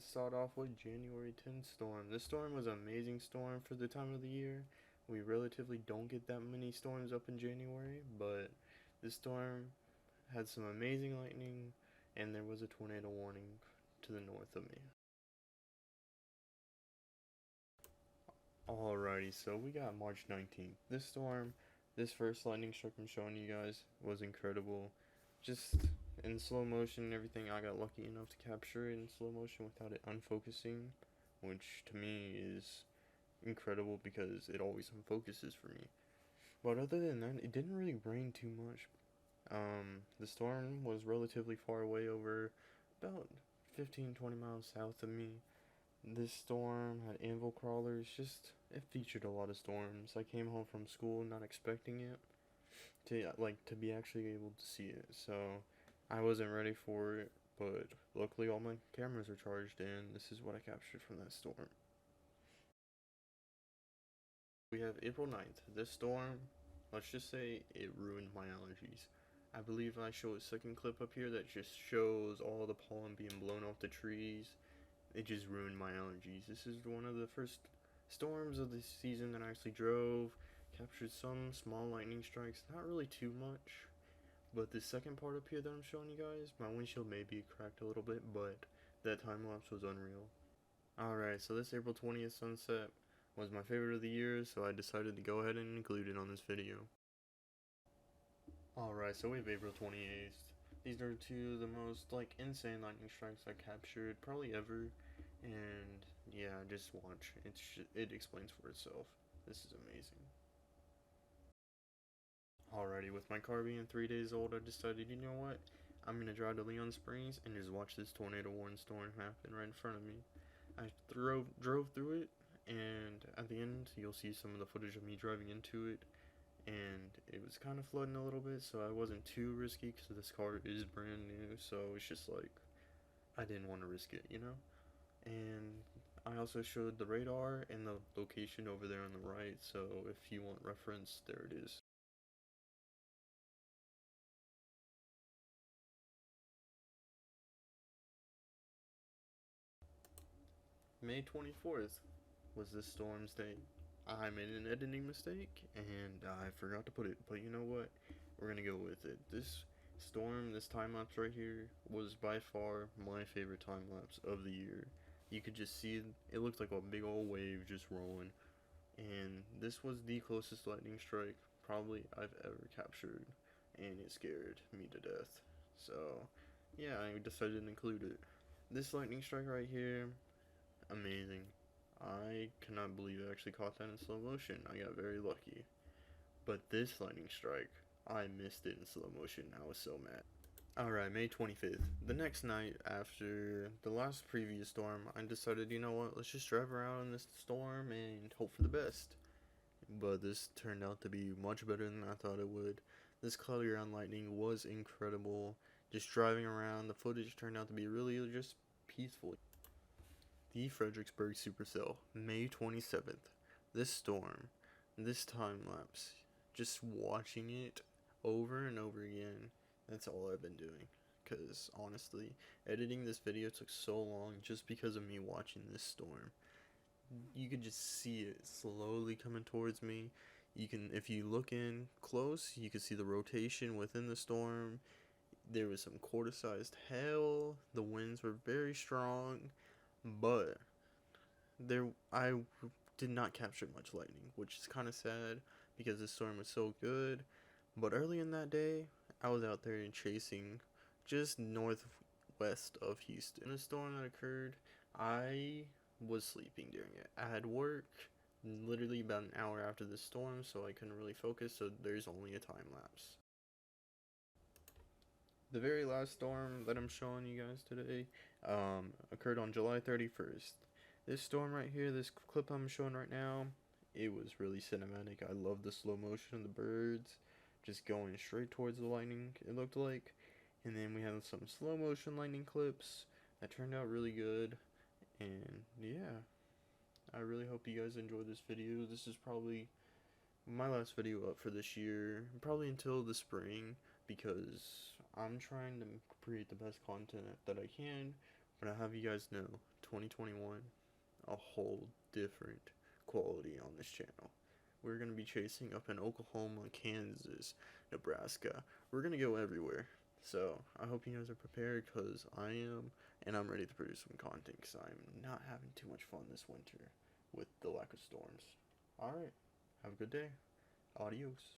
let's start off with January 10th storm. This storm was an amazing storm for the time of the year. We relatively don't get that many storms up in January, but this storm had some amazing lightning, and there was a tornado warning to the north of me. Alrighty, so we got March 19th. This storm, this first lightning strike I'm showing you guys was incredible. Just in slow motion and everything, I got lucky enough to capture it in slow motion without it unfocusing, which to me is incredible because it always unfocuses for me. But other than that, it didn't really rain too much. The storm was relatively far away, over about 15-20 miles south of me. This storm had anvil crawlers, just it featured a lot of storms. I came home from school not expecting it to be actually able to see it. So I wasn't ready for it, but luckily all my cameras are charged and this is what I captured from that storm. We have April 9th. This storm, let's just say it ruined my allergies. I believe I show a second clip up here that just shows all the pollen being blown off the trees. It just ruined my allergies. This is one of the first storms of this season that I actually drove, captured some small lightning strikes, not really too much. But the second part up here that I'm showing you guys, my windshield may be cracked a little bit, but that time lapse was unreal. Alright, so this April 20th sunset was my favorite of the year, so I decided to go ahead and include it on this video. Alright, so we have April 28th. These are two of the most, insane lightning strikes I captured, probably ever. And, yeah, just watch. It explains for itself. This is amazing. Alrighty, with my car being 3 days old, I decided, you know what? I'm gonna drive to Leon Springs and just watch this tornado warning storm happen right in front of me. I drove through it, and at the end, you'll see some of the footage of me driving into it. And it was kind of flooding a little bit, so I wasn't too risky because this car is brand new, so it's just I didn't want to risk it, you know? And I also showed the radar and the location over there on the right, so if you want reference, there it is. May 24th was this storm's day. I made an editing mistake and I forgot to put it, but you know what? We're gonna go with it. This storm, this time lapse right here, was by far my favorite time lapse of the year. You could just see it looked like a big old wave just rolling, and this was the closest lightning strike probably I've ever captured, and it scared me to death. So, yeah, I decided to include it. This lightning strike right here, amazing. I cannot believe I actually caught that in slow motion. I got very lucky. But this lightning strike, I missed it in slow motion. I was so mad. Alright, May 25th. The next night after the last previous storm, I decided, you know what, let's just drive around in this storm and hope for the best. But this turned out to be much better than I thought it would. This cloudy ground lightning was incredible. Just driving around, the footage turned out to be really just peaceful. The Fredericksburg supercell, May 27th. This storm, this time lapse, just watching it over and over again, that's all I've been doing. Because honestly, editing this video took so long just because of me watching this storm. You could just see it slowly coming towards me. If you look in close, you can see the rotation within the storm. There was some quarter-sized hail. The winds were very strong, but I did not capture much lightning, which is kind of sad because the storm was so good. But early in that day, I was out there chasing just northwest of Houston. In a storm that occurred, I was sleeping during it. I had work literally about an hour after the storm, so I couldn't really focus, so there's only a time lapse. The very last storm that I'm showing you guys today occurred on July 31st. This storm right here, this clip I'm showing right now, it was really cinematic. I love the slow motion of the birds just going straight towards the lightning, it looked like. And then we have some slow motion lightning clips that turned out really good. And yeah, I really hope you guys enjoyed this video. This is probably my last video up for this year, probably until the spring, because I'm trying to create the best content that I can. But I have you guys know, 2021, a whole different quality on this channel. We're going to be chasing up in Oklahoma, Kansas, Nebraska. We're going to go everywhere. So I hope you guys are prepared, because I am, and I'm ready to produce some content, because I'm not having too much fun this winter with the lack of storms. Alright, have a good day. Adios.